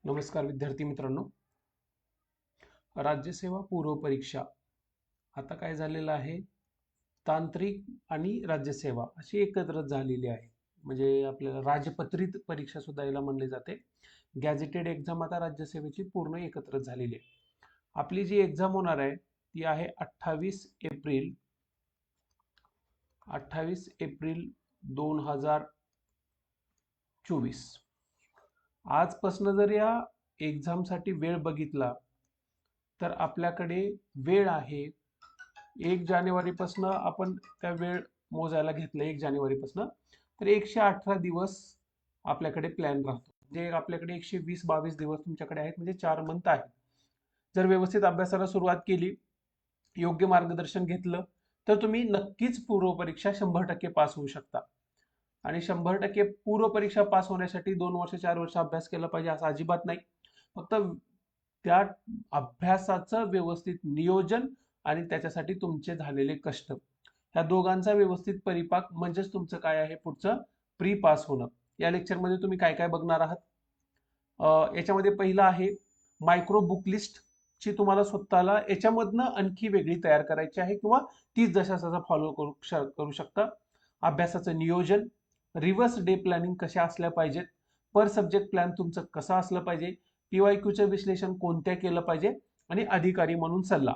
नमस्कार विद्यार्थी मित्रांनो. राज्यसेवा पूर्व परीक्षा आता काय झालेलं आहे, तांत्रिक आणि राज्यसेवा अशी एकत्र झालेली आहे. म्हणजे आपल्याला राजपत्रित परीक्षा सुद्धा याला म्हणले जाते. गॅझेटेड एक्झाम आता राज्यसेवेची पूर्ण एकत्र झालेली आहे. आपली जी एक्झाम होणार आहे ती आहे 28 एप्रिल 2024. आजपासून जर या एक्झामसाठी वेळ बघितला तर आपल्याकडे वेळ आहे 1 जानेवारीपासून. आपण त्या वेळ मोजायला घेतलं 1 जानेवारीपासून, तर 118 दिवस आपल्याकडे प्लॅन राहतो. म्हणजे आपल्याकडे 120-22 दिवस तुमच्याकडे आहेत, म्हणजे 4 मंथ आहेत. जर व्यवस्थित अभ्यासाला सुरुवात केली, योग्य मार्गदर्शन घेतलं, तर तुम्ही नक्कीच पूर्व परीक्षा 100% पास होऊ शकता. आणि 100% पूर्व परीक्षा पास होण्यासाठी 2 वर्ष 4 वर्ष अभ्यास केला पाहिजे असं अजिबात नाही. फक्त त्या अभ्यासाचं व्यवस्थित नियोजन आणि त्याच्यासाठी तुमचे झालेले कष्ट, ह्या दोघांचा व्यवस्थित परिपाक म्हणजेच तुमचं काय आहे पुढचं प्री पास होणं. या लेक्चरमध्ये तुम्ही काय काय बघणार आहात, याच्यामध्ये पहिलं आहे मायक्रो बुक लिस्ट ची तुम्हाला स्वतःला याच्यामधनं आणखी वेगळी तयार करायची आहे, किंवा तीच जशा फॉलो करू शकता. अभ्यासाचं नियोजन, रिव्हर्स डे प्लॅनिंग कशा असल्या पाहिजेत, पर सब्जेक्ट प्लॅन तुमचं कसं असलं पाहिजे, पीवायक्यूचं विश्लेषण कोणत्या केलं पाहिजे, आणि अधिकारी म्हणून सल्ला.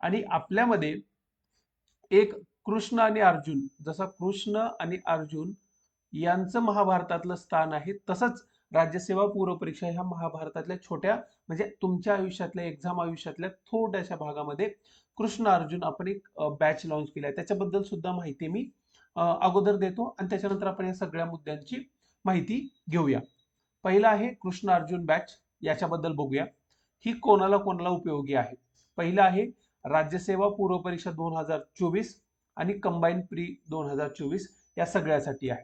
आणि आपल्यामध्ये एक कृष्ण आणि अर्जुन, जसा कृष्ण आणि अर्जुन यांचं महाभारतातलं स्थान आहे, तसंच राज्यसेवा पूर्व परीक्षा ह्या महाभारतातल्या छोट्या, म्हणजे तुमच्या आयुष्यातल्या एक्झाम आयुष्यातल्या थोड्याशा भागामध्ये कृष्ण अर्जुन आपण एक बॅच लॉन्च केली आहे. त्याच्याबद्दल सुद्धा माहिती मी अगोदर देतो आणि त्याच्यानंतर आपण या सगळ्या मुद्द्यांची माहिती घेऊया. पहिला आहे कृष्ण अर्जुन बॅच, याच्याबद्दल बघूया. ही कोणाला कोणाला उपयोगी आहे. पहिला आहे राज्यसेवा पूर्व परीक्षा 2024 आणि कंबाईन प्री 2024, या सगळ्यासाठी आहे.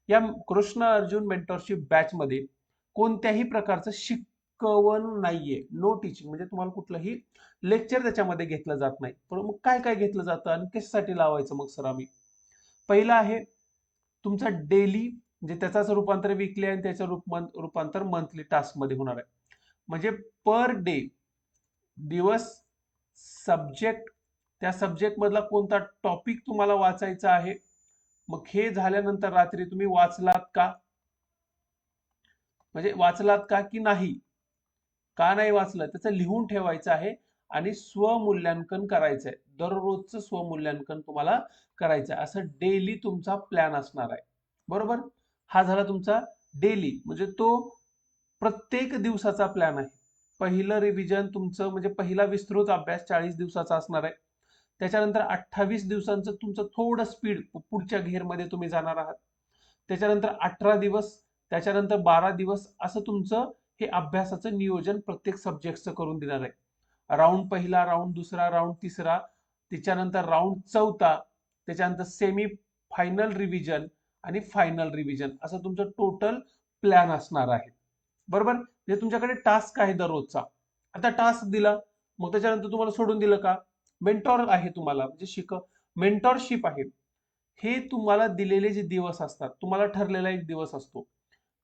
या कृष्ण अर्जुन मेंटरशिप बॅच मध्ये कोणत्याही प्रकारचं शिकवण नाहीये, नो टीचिंग. म्हणजे तुम्हाला कुठलंही लेक्चर त्याच्यामध्ये घेतलं जात नाही. पण मग काय काय घेतलं जातं आणि कशासाठी लावायचं मग सर आम्ही. पहिला आहे तुमचा डेली, म्हणजे त्याचाच रूपांतर वीकली आणि त्याचं रूपांतर मंथली टास्क मध्ये होणार आहे. म्हणजे पर डे, दिवस, सब्जेक्ट, त्या सब्जेक्ट मधला कोणता टॉपिक तुम्हाला वाचायचा आहे. मग हे झाल्यानंतर रात्री तुम्ही वाचलात का, म्हणजे वाचलात का की नाही, का नाही वाचलं त्याचं लिहून ठेवायचं आहे. आणि स्वमूल्यांकन करायचं आहे, दररोजचं स्वमूल्यांकन तुम्हाला करायचं आहे. असं डेली तुमचा प्लॅन असणार आहे, बरोबर. हा झाला तुमचा डेली, म्हणजे तो प्रत्येक दिवसाचा प्लॅन आहे. पहिलं रिव्हिजन तुमचं, म्हणजे पहिला विस्तृत अभ्यास 40 दिवसाचा असणार आहे. त्याच्यानंतर 28 दिवसांचं तुमचं थोडं स्पीड पुढच्या घेरमध्ये तुम्ही जाणार आहात. त्याच्यानंतर 18 दिवस, त्याच्यानंतर 12 दिवस, असं तुमचं हे अभ्यासाचं नियोजन प्रत्येक सब्जेक्टचं करून देणार आहे. राऊंड पहिला, राऊंड दुसरा, राऊंड तिसरा, त्याच्यानंतर राऊंड चौथा, त्याच्यानंतर सेमी फायनल रिव्हिजन आणि फायनल रिव्हिजन, असं तुमचं टोटल प्लॅन असणार आहे, बरोबर. म्हणजे तुमच्याकडे टास्क आहे दररोजचा. आता टास्क दिला, मग त्याच्यानंतर तुम्हाला सोडून दिलं का, मेंटॉर आहे तुम्हाला, म्हणजे मेंटॉरशिप आहे. हे तुम्हाला दिलेले जे दिवस असतात, तुम्हाला ठरलेला एक दिवस असतो,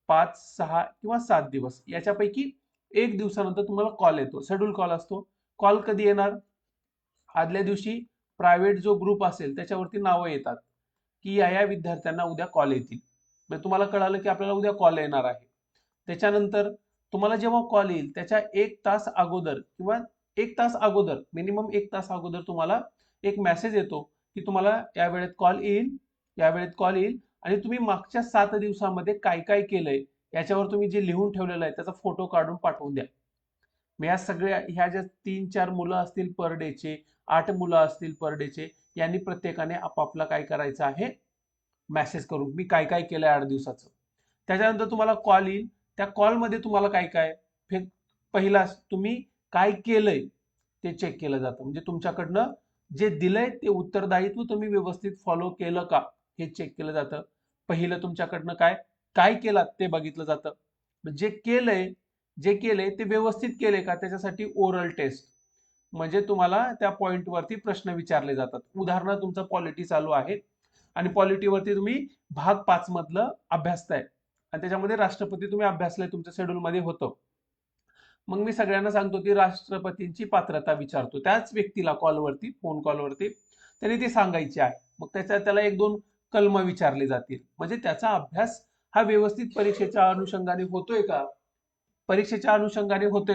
5, 6 किंवा 7 दिवस, याच्यापैकी एक दिवसानंतर तुम्हाला कॉल येतो, शेड्यूल कॉल असतो. कॉल कधी येणार, आदल्या दिवशी प्रायव्हेट जो ग्रुप असेल त्याच्यावरती नावं येतात की या विद्यार्थ्यांना उद्या कॉल येतील. म्हणजे तुम्हाला कळालं की आपल्याला उद्या कॉल येणार आहे. त्याच्यानंतर तुम्हाला जेव्हा कॉल येईल त्याच्या 1 तास अगोदर, किंवा 1 तास अगोदर, मिनिमम 1 तास अगोदर तुम्हाला एक मेसेज येतो की तुम्हाला या वेळेत कॉल येईल, या वेळेत कॉल येईल. आणि तुम्ही मागच्या 7 दिवसामध्ये काय काय केलंय याच्यावर तुम्ही जे लिहून ठेवलेलं आहे त्याचा फोटो काढून पाठवून द्या. मग या सगळ्या, ह्या ज्या 3-4 मुलं असतील पर डेचे, 8 मुलं असतील पर डेचे, यांनी प्रत्येकाने आपापला काय करायचं आहे, मेसेज करून मी काय काय केलंय 8 दिवसाचं. त्याच्यानंतर तुम्हाला कॉल येईल, त्या कॉलमध्ये तुम्हाला काय काय, पहिला तुम्ही काय केलंय ते चेक केलं जातं. म्हणजे तुमच्याकडनं जे दिलंय ते उत्तरदायित्व तुम्ही व्यवस्थित फॉलो केलं का हे चेक केलं जातं. पहिलं तुमच्याकडनं काय काय केलं ते बघितलं जातं. जे केलंय ते व्यवस्थित केले का त्याच्यासाठी ओरल टेस्ट, म्हणजे तुम्हाला त्या पॉइंटवरती प्रश्न विचारले जातात. उदाहरण तुमचं पॉलिटी चालू आहे आणि पॉलिटीवरती तुम्ही भाग 5 मधलं अभ्यासताय आणि त्याच्यामध्ये राष्ट्रपती तुम्ही अभ्यासलाय, तुमच्या शेड्यूल मध्ये होतं. मग मी सगळ्यांना सांगतो ती राष्ट्रपतींची पात्रता विचारतो, त्याच व्यक्तीला कॉलवरती, फोन कॉलवरती त्यांनी ती सांगायची आहे. मग त्याला एक दोन कलम विचारले जातील, म्हणजे त्याचा अभ्यास हा व्यवस्थित परीक्षेच्या अनुषंगाने होतोय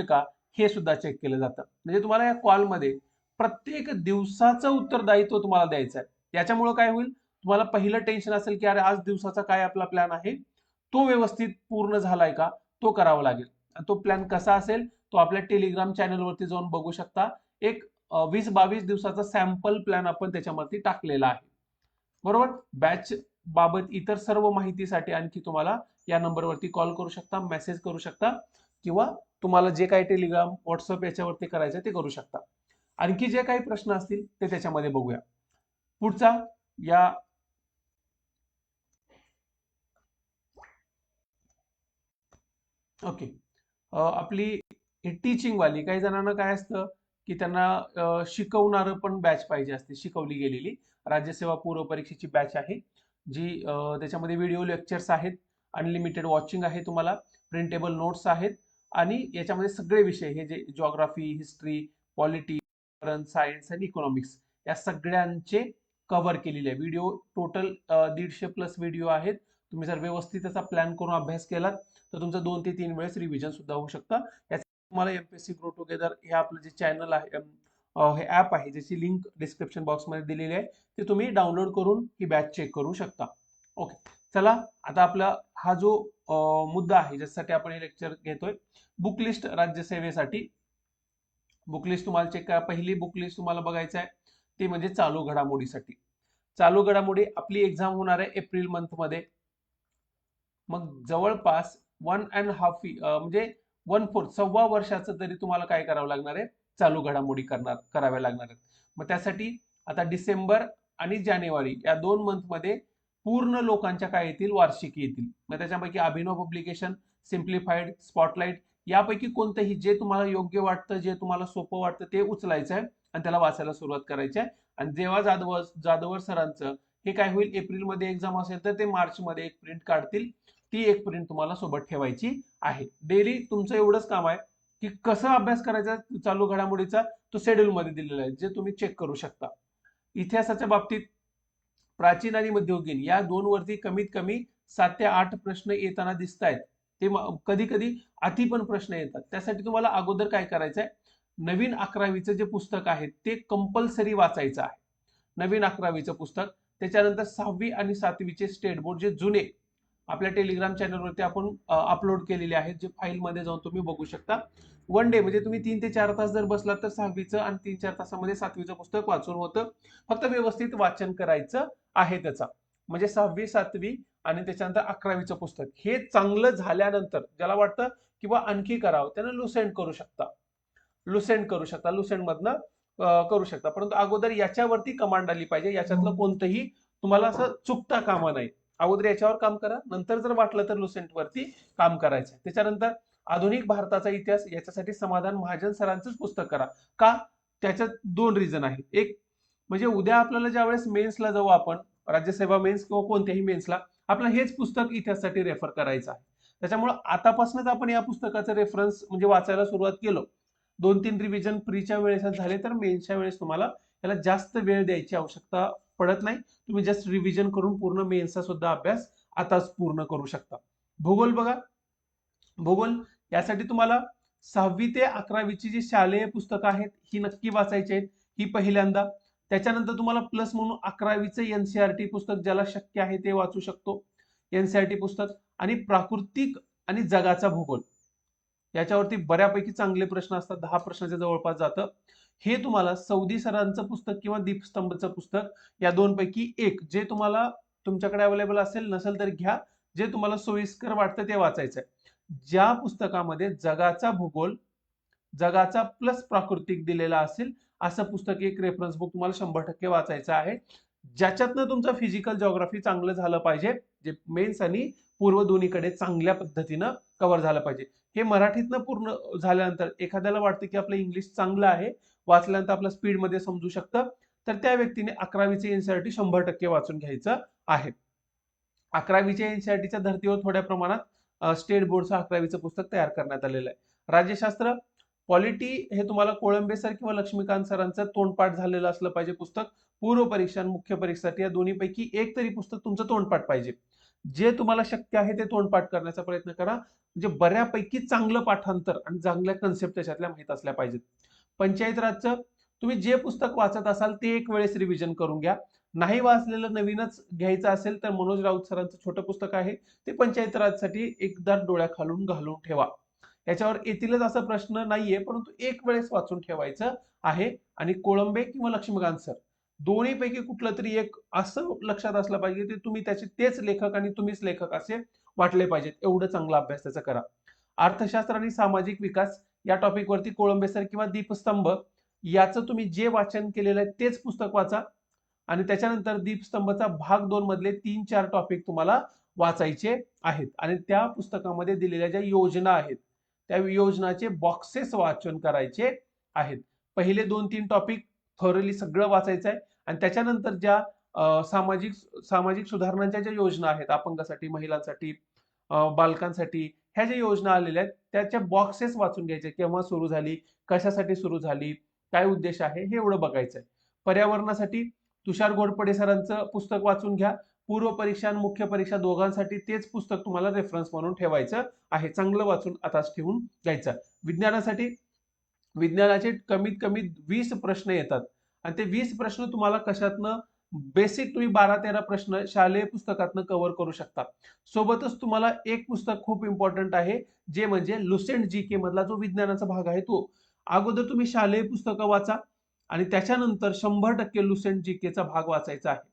का, हे सुद्धा चेक केलं जातं. म्हणजे तुम्हाला या कॉलमध्ये प्रत्येक दिवसाचं उत्तरदायित्व तुम्हाला द्यायचं आहे. याच्यामुळे काय होईल, तुम्हाला पहिलं टेन्शन असेल की अरे आज दिवसाचा काय आपला प्लॅन आहे, तो व्यवस्थित पूर्ण झालाय का, तो करावा लागेल. तो प्लॅन कसा असेल तो आपल्या टेलिग्राम चॅनलवरती जाऊन बघू शकता. एक 20-22 दिवसाचा सॅम्पल प्लॅन आपण त्याच्यावरती टाकलेला आहे. बरोबर. बॅच बाबत इतर सर्व माहितीसाठी आणखी तुम्हाला या नंबरवरती कॉल करू शकता, मेसेज करू शकता, किंवा तुम्हाला जे काही टेलिग्राम व्हॉट्सअप याच्यावरती करायचं ते करू शकता. आणखी जे काही प्रश्न असतील ते त्याच्यामध्ये बघूया. पुढचा या ओके, आपली टीचिंग वाली, काही जणांना काय असतं की त्यांना शिकवणारं पण बॅच पाहिजे असते, शिकवली गेलेली. राज्यसेवा पूर्व परीक्षेची बॅच आहे जी त्याच्यामध्ये व्हिडिओ लेक्चर्स आहेत, अनलिमिटेड वॉचिंग आहे, तुम्हाला प्रिंटेबल नोट्स आहेत, आणि याच्यामध्ये सगळे विषय हे जे जिओग्राफी, हिस्ट्री, पॉलिटी, सायन्स आणि इकॉनॉमिक्स या सगळ्यांचे कव्हर केलेले आहे. व्हिडिओ टोटल 150+ व्हिडिओ आहेत. तुम्ही जर व्यवस्थित त्याचा प्लॅन करून अभ्यास केलात तर तुमचं 2 ते 3 वेळेस रिव्हिजन सुद्धा होऊ शकतं. तुम्हाला एमपीएससी ग्रो टुगेदर हे आपलं जे चॅनल आहे, हे ऍप आहे, ज्याची लिंक डिस्क्रिप्शन बॉक्समध्ये दिलेली आहे, ते तुम्ही डाउनलोड करून ही बॅच चेक करू शकता. ओके, चला आता आपला हा जो मुद्दा आहे ज्यासाठी आपण हे लेक्चर घेतोय, बुक लिस्ट राज्यसेवेसाठी. बुक लिस्ट तुम्हाला चेक करा. पहिली बुक लिस्ट तुम्हाला बघायचं आहे ते म्हणजे चालू घडामोडीसाठी. चालू घडामोडी आपली एक्झाम होणार आहे एप्रिल मंथ मध्ये. मग जवळपास 1.5 म्हणजे 1/4 सव्वा वर्षाचं तरी तुम्हाला काय करावं लागणार आहे, चालू घडामोडी कराव्या लागणार आहेत. मग त्यासाठी आता डिसेंबर आणि जानेवारी या 2 मंथ मध्ये पूर्ण लोकांच्या काय येतील, वार्षिकी येतील. मग त्याच्यापैकी अभिनव पब्लिकेशन, सिम्प्लिफाईड, स्पॉटलाइट यापैकी कोणतंही जे तुम्हाला योग्य वाटतं, जे तुम्हाला सोपं वाटतं ते उचलायचं आहे आणि त्याला वाचायला सुरुवात करायची आहे. आणि जेव्हा जाधवर सरांचं हे काय होईल, एप्रिलमध्ये एक्झाम असेल तर ते मार्चमध्ये एक प्रिंट काढतील, ती एक प्रिंट तुम्हाला सोबत ठेवायची आहे. डेली तुमचं एवढंच काम आहे की कसं अभ्यास करायचा चालू घडामोडीचा, तो शेड्यूल मध्ये दिलेला आहे, जे तुम्ही चेक करू शकता. इतिहासाच्या बाबतीत प्राचीन आणि मध्ययुगीन या 2 वरती कमीत कमी 7 ते 8 प्रश्न येताना दिसत आहेत. ते कधी कधी अति पण प्रश्न येतात. त्यासाठी तुम्हाला अगोदर काय करायचंय, नवीन 11वीचं जे पुस्तक आहे ते कंपल्सरी वाचायचं आहे. नवीन 11वीचं पुस्तक, त्याच्यानंतर 6वी आणि 7वीचे स्टेट बोर्ड जे जुने आपल्या टेलिग्राम चॅनलवरती आपण अपलोड केलेले आहेत, जे फाईलमध्ये जाऊन तुम्ही बघू शकता. 1 डे म्हणजे तुम्ही 3 ते 4 तास जर बसलात तर 6वीचं आणि 3-4 तासामध्ये 7वीचं पुस्तक वाचून होतं. फक्त व्यवस्थित वाचन करायचं आहे त्याचा. म्हणजे 6वी, 7वी आणि त्याच्यानंतर 11वीचं पुस्तक हे चांगलं झाल्यानंतर ज्याला वाटतं किंवा आणखी करावं त्यानं लुसेंट करू शकता, लुसेंट मधनं करू शकता. परंतु अगोदर याच्यावरती कमांड आली पाहिजे, याच्यातलं कोणतंही तुम्हाला असं चुकता कामा नाही. अगोदर याच्यावर काम करा, नंतर जर वाटलं तर लुसेंट वरती काम करायचं. त्याच्यानंतर आधुनिक भारताचा इतिहास, याच्यासाठी समाधान महाजन सरांचंच पुस्तक करा. का? त्याच्यात 2 रिझन आहेत. एक म्हणजे उद्या आपल्याला ज्यावेळेस मेन्सला जाऊ आपण, राज्यसेवा मेन्स किंवा कोणत्याही मेन्सला, आपलं हेच पुस्तक इतिहासासाठी रेफर करायचं आहे. त्याच्यामुळे आतापासूनच आपण या पुस्तकाचं रेफरन्स म्हणजे वाचायला सुरुवात केलं, 2-3 रिव्हिजन प्रीच्या वेळेस झाले तर मेन्सच्या वेळेस तुम्हाला याला जास्त वेळ द्यायची आवश्यकता पडत नाही. तुम्ही जस्ट रिव्हिजन करून पूर्ण मेन्सचा सुद्धा अभ्यास आताच पूर्ण करू शकता. भूगोल बघा, भूगोल यासाठी तुम्हाला 6वी ते 11वीची जी शालेय पुस्तकं आहेत ही नक्की वाचायची आहेत, ही पहिल्यांदा. त्याच्यानंतर तुम्हाला प्लस म्हणून 11वीचं एनसीईआरटी पुस्तक ज्याला शक्य आहे ते वाचू शकतो, एनसीईआरटी पुस्तक. आणि प्राकृतिक आणि जगाचा भूगोल याच्यावरती बऱ्यापैकी चांगले प्रश्न असतात, 10 प्रश्नाच्या जवळपास जातं. हे तुम्हाला सौदी सरांचं पुस्तक किंवा दीपस्तंभचं पुस्तक या 2 पैकी एक, जे तुम्हाला तुमच्याकडे अवेलेबल असेल, नसेल तर घ्या, जे तुम्हाला सोयीस्कर वाटतं ते वाचायचं आहे. ज्या पुस्तकामध्ये जगाचा भूगोल, जगाचा प्लस प्राकृतिक दिलेला असेल असं पुस्तक एक रेफरन्स बुक तुम्हाला 100% वाचायचं आहे. ज्याच्यातनं तुमचं फिजिकल जिओग्राफी चांगलं झालं पाहिजे, जे मेन्स आणि पूर्व दोन्हीकडे चांगल्या पद्धतीनं कव्हर झालं पाहिजे. हे मराठीतनं पूर्ण झाल्यानंतर एखाद्याला वाटतं की आपलं इंग्लिश चांगलं आहे, वाचल्यानंतर आपलं स्पीडमध्ये समजू शकतं, तर त्या व्यक्तीने 11वीचे एनसीईआरटी 100% वाचून घ्यायचं आहे. 11वीच्या एनसीईआरटीच्या धर्तीवर थोड्या प्रमाणात स्टेट बोर्डचं 11वीचं पुस्तक तयार करण्यात आलेलं आहे. राज्यशास्त्र पॉलिटी हे तुम्हाला कोळंबे सर किंवा लक्ष्मीकांत सरांचं तोंडपाठ झालेलं असलं पाहिजे पुस्तक. पूर्व परीक्षा आणि मुख्य परीक्षेसाठी या दोन्हीपैकी एक तरी पुस्तक तुमचं तोंडपाठ पाहिजे. जे तुम्हाला शक्य आहे ते तोंडपाठ करण्याचा प्रयत्न करा. म्हणजे बऱ्यापैकी चांगलं पाठांतर आणि चांगल्या कन्सेप्ट त्याच्यातल्या माहित असल्या पाहिजेत. पंचायत राजचं तुम्ही जे पुस्तक वाचत असाल ते एक वेळेस रिव्हिजन करून घ्या. नाही वाचलेलं नवीनच घ्यायचं असेल तर मनोज राऊत सरांचं छोटं पुस्तक आहे ते पंचायत राजसाठी एकदा डोळ्याखालून घालून ठेवा. याच्यावर येतीलच असा प्रश्न नाहीये, परंतु एक वेळेस वाचून ठेवायचं आहे. आणि कोळंबे किंवा लक्ष्मीकांत सर दोन्हीपैकी कुठलं तरी एक असं लक्षात असलं पाहिजे ते तुम्ही त्याचे तेच लेखक आणि तुम्हीच लेखक असे वाटले पाहिजेत. एवढं चांगला अभ्यास त्याचा करा. अर्थशास्त्र आणि सामाजिक विकास या टॉपिकवरती कोळंबे सर किंवा दीपस्तंभ याचं तुम्ही जे वाचन केलेलं आहे तेच पुस्तक वाचा. आणि त्याच्यानंतर दीपस्तंभचा भाग 2 मधले 3-4 टॉपिक तुम्हाला वाचायचे आहेत. आणि त्या पुस्तकामध्ये दिलेल्या ज्या योजना आहेत त्या योजनाचे बॉक्सेस वाचन करायचे आहेत. पहिले 2-3 टॉपिक थोरली सगळं वाचायचं आहे. आणि त्याच्यानंतर ज्या सामाजिक सुधारणांच्या ज्या योजना आहेत अपंगासाठी, महिलांसाठी, बालकांसाठी ह्या ज्या योजना आलेल्या आहेत त्याच्या बॉक्सेस वाचून घ्यायचे. केव्हा सुरू झाली, कशासाठी सुरू झाली, काय उद्देश आहे हे एवढं बघायचं आहे. पर्यावरणासाठी तुषार घोरपडे सरांचं पुस्तक वाचून घ्या. पूर्व परीक्षा आणि मुख्य परीक्षा दोघांसाठी तेच पुस्तक तुम्हाला रेफरन्स म्हणून ठेवायचं आहे. चांगलं वाचून आताच ठेवून घ्यायचं. विज्ञानासाठी विज्ञानाचे कमीत कमी 20 प्रश्न येतात आणि ते 20 प्रश्न तुम्हाला कशातनं बेसिक तुम्ही 12-13 प्रश्न शालेय पुस्तकातनं कव्हर करू शकता. सोबतच तुम्हाला एक पुस्तक खूप इम्पॉर्टंट आहे जे म्हणजे लुसेंट जीके मधला जो विज्ञानाचा भाग आहे तो. अगोदर तुम्ही शालेय पुस्तकं वाचा आणि त्याच्यानंतर 100% लुसेंट जीकेचा भाग वाचायचा आहे.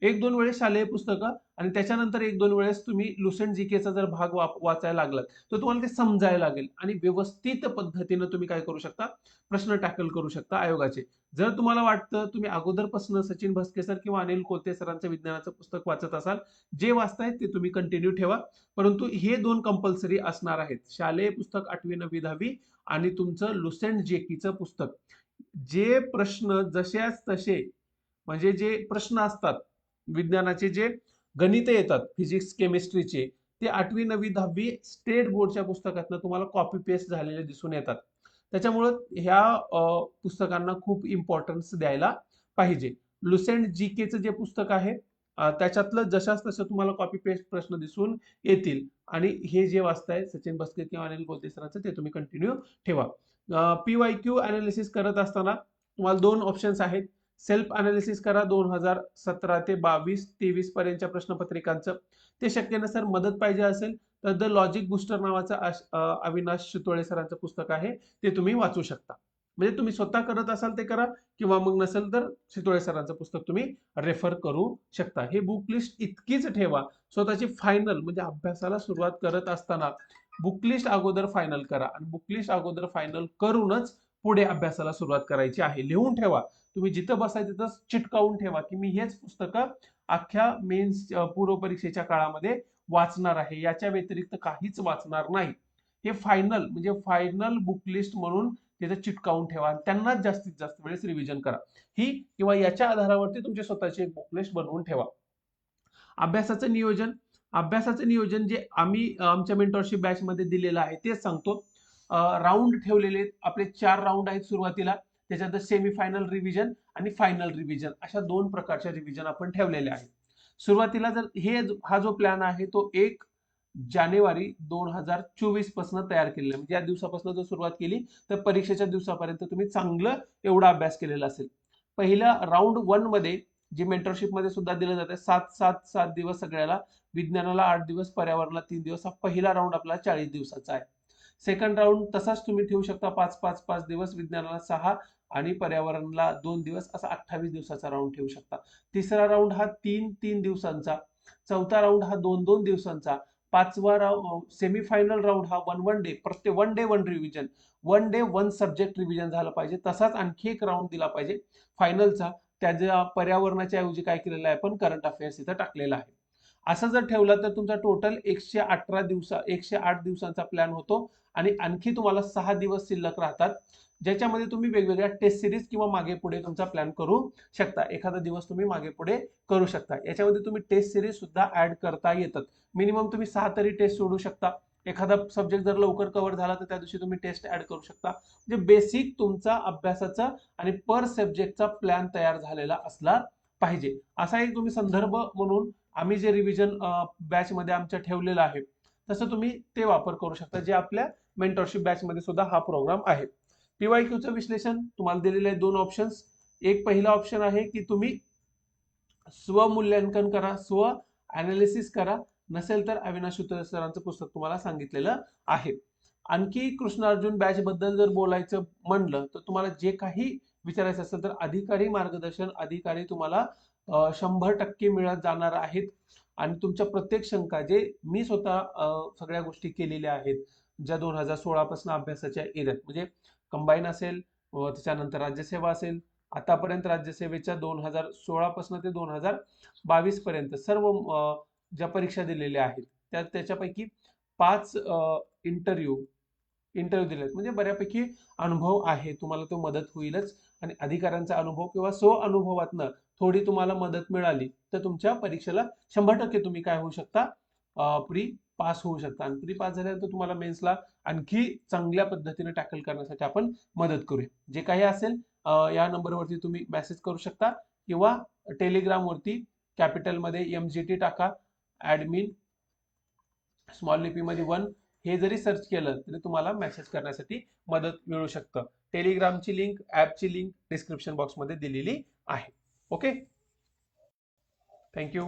1-2 वेळेस शालेय पुस्तकं आणि त्याच्यानंतर 1-2 वेळेस तुम्ही लुसेंट जीकेचा जर भाग वाचायला लागलात तर तुम्हाला ते समजायला लागेल आणि व्यवस्थित पद्धतीनं तुम्ही काय करू शकता, प्रश्न टॅकल करू शकता आयोगाचे. जर तुम्हाला वाटतं तुम्ही अगोदरपासून सचिन भस्के सर किंवा अनिल कोलते सरांचं विज्ञानाचं पुस्तक वाचत असाल, जे वाचताय ते तुम्ही कंटिन्यू ठेवा. परंतु हे 2 कंपल्सरी असणार आहेत. शालेय पुस्तक 8वी 9वी 10वी आणि तुमचं लुसेंट जीकेचं पुस्तक. जे प्रश्न जशाच तसे म्हणजे जे प्रश्न असतात विज्ञानाचे, जे गणित येतात फिजिक्स केमिस्ट्रीचे, ते 8वी 9वी 10वी स्टेट बोर्डच्या पुस्तकातनं तुम्हाला कॉपी पेस्ट झालेले दिसून येतात. त्याच्यामुळं ह्या पुस्तकांना खूप इम्पॉर्टन्स द्यायला पाहिजे. लुसेंट जीकेचं जे पुस्तक आहे त्याच्यातलं जशाच तसं तुम्हाला कॉपी पेस्ट प्रश्न दिसून येतील. आणि हे जे वाचताय सचिन भस्के किंवा अनिल कोलते सरांचं ते तुम्ही कंटिन्यू ठेवा. PYQ अनालिसिस करत असताना तुम्हाला 2 ऑप्शन्स आहेत. सेल्फ अनालिसिस करा 2017 ते 22-23 पर्यंतच्या प्रश्नपत्रिकांचं. ते शक्य नसेल, मदत पाहिजे असेल तर द लॉजिक बुस्टर नावाचं अविनाश शितोळे सरांचं पुस्तक आहे ते तुम्ही वाचू शकता. म्हणजे तुम्ही स्वतः करत असाल ते करा किंवा मग नसेल तर शितोळे सरांचं पुस्तक तुम्ही रेफर करू शकता. हे बुक लिस्ट इतकीच ठेवा. स्वतःची फायनल म्हणजे अभ्यासाला सुरुवात करत असताना बुक लिस्ट अगोदर फायनल करा आणि बुक लिस्ट अगोदर फायनल करूनच पुढे अभ्यासाला सुरुवात करायची आहे. लिहून ठेवा. तुम्ही जिथं बसाय तिथं चिटकावून ठेवा की मी हेच पुस्तकं अख्ख्या मेन्स पूर्व परीक्षेच्या काळामध्ये वाचणार आहे, याच्या व्यतिरिक्त काहीच वाचणार नाही. हे फायनल म्हणजे फायनल बुक लिस्ट म्हणून तिथं चिटकावून ठेवा आणि त्यांनाच जास्तीत जास्त वेळेस रिव्हिजन करा. ही किंवा याच्या आधारावरती तुमची स्वतःची एक बुक लिस्ट बनवून ठेवा. अभ्यासाचं नियोजन जे आम्ही आमच्या मेंटरशिप बॅच मध्ये दिलेलं आहे तेच सांगतो. राऊंड ठेवलेले आपले 4 राऊंड आहेत सुरुवातीला. त्याच्यानंतर सेमीफायनल रिव्हिजन आणि फायनल रिव्हिजन अशा 2 प्रकारच्या रिव्हिजन आपण ठेवलेल्या आहेत. सुरुवातीला जर हा जो प्लॅन आहे तो 1 जानेवारी 2024 पासून तयार केलेला आहे. म्हणजे या दिवसापासून जर सुरुवात केली तर परीक्षेच्या दिवसापर्यंत तुम्ही चांगलं एवढा अभ्यास केलेला असेल. पहिल्या राऊंड 1 मध्ये जे मेंटरशिप मध्ये सुद्धा दिलं जातं 7 दिवस सगळ्याला, विज्ञानाला 8 दिवस, पर्यावरणाला 3 दिवस. हा पहिला राऊंड आपला 40 दिवसाचा आहे. सेकंड राऊंड तसाच तुम्ही ठेवू शकता 5 दिवस, विज्ञानाला 6 आणि पर्यावरणाला 2 दिवस, असा 28 दिवसाचा राऊंड ठेवू शकता. तिसरा राऊंड हा 3 दिवसांचा, चौथा राऊंड हा 2 दिवसांचा, पाचवा राऊंड सेमीफायनल राऊंड हा 1 डे, प्रत्येक 1 day 1 revision, 1 day 1 subject revision झालं पाहिजे. तसाच आणखी एक राऊंड दिला पाहिजे फायनलचा. त्याच्या पर्यावरणाच्या ऐवजी काय केलेलं आहे आपण करंट अफेअर्स इथं टाकलेला आहे. असं जर ठेवलं तर तुमचा टोटल 108 दिवसांचा प्लॅन होतो आणि आणखी तुम्हाला 6 दिवस शिल्लक राहतात, ज्याच्यामध्ये तुम्ही वेगवेगळ्या टेस्ट सिरीज किंवा मागे पुढे तुमचा प्लॅन करू शकता. एखादा दिवस तुम्ही मागे पुढे करू शकता. याच्यामध्ये तुम्ही टेस्ट सिरीज सुद्धा ऍड करता येतात. मिनिमम तुम्ही 6 तरी टेस्ट सोडू शकता. एखादा सब्जेक्ट जर लवकर कव्हर झाला तर त्या दिवशी तुम्ही टेस्ट ऍड करू शकता. म्हणजे बेसिक तुमचा अभ्यासाचा आणि पर सब्जेक्टचा प्लॅन तयार झालेला असला पाहिजे. असा एक तुम्ही संदर्भ म्हणून आम्ही जे रिव्हिजन बॅच मध्ये आमच्या ठेवलेलं आहे तसं तुम्ही ते वापर करू शकता, जे आपल्या मेंटरशिप बॅच मध्ये सुद्धा हा प्रोग्राम आहे. पीवायक्यूचं विश्लेषण तुम्हाला दिलेले आहे 2 ऑप्शन्स. एक पहिला ऑप्शन आहे की तुम्ही स्वमूल्यांकन करा, स्व अनालिसिस करा, नसेल तर अविनाश उतर सरांचं पुस्तक तुम्हाला सांगितलेलं आहे. आणखी कृष्ण अर्जुन बॅच बद्दल जर बोलायचं म्हणलं तर तुम्हाला जे काही विचारायचं असेल तर अधिकारी मार्गदर्शन अधिकारी तुम्हाला 100% मिळत जाणार आहेत. आणि तुमच्या प्रत्येक शंका जे मी स्वतः सगळ्या गोष्टी केलेल्या आहेत, ज्या 2016 पासून अभ्यासाच्या एरियात, म्हणजे कंबाईन असेल, त्याच्यानंतर राज्यसेवा असेल, आतापर्यंत राज्यसेवेच्या 2016 पासून ते 2022 पर्यंत सर्व ज्या परीक्षा दिलेल्या आहेत त्याच्यापैकी 5 इंटरव्ह्यू दिलेत. म्हणजे बऱ्यापैकी अनुभव आहे, तुम्हाला तो मदत होईलच. आणि अधिकाऱ्यांचा अनुभव किंवा स्व अनुभवातनं थोडी तुम्हाला मदत मिळाली तर तुमच्या परीक्षेला 100% तुम्ही काय होऊ शकता, प्री पास होऊ शकता. आणि प्री पास झाल्यानंतर तुम्हाला मेन्सला आणखी चांगल्या पद्धतीने टॅकल करण्यासाठी आपण मदत करूया. जे काही असेल या नंबरवरती तुम्ही मेसेज करू शकता किंवा टेलिग्रामवरती कॅपिटलमध्ये MGT टाका, ऍडमिन स्मॉल लिपीमध्ये 1 हे जरी सर्च केलं तरी तुम्हाला मेसेज करण्यासाठी मदत मिळू शकतं. टेलिग्रामची लिंक, ऍपची लिंक डिस्क्रिप्शन बॉक्समध्ये दिलेली आहे. Okay, thank you.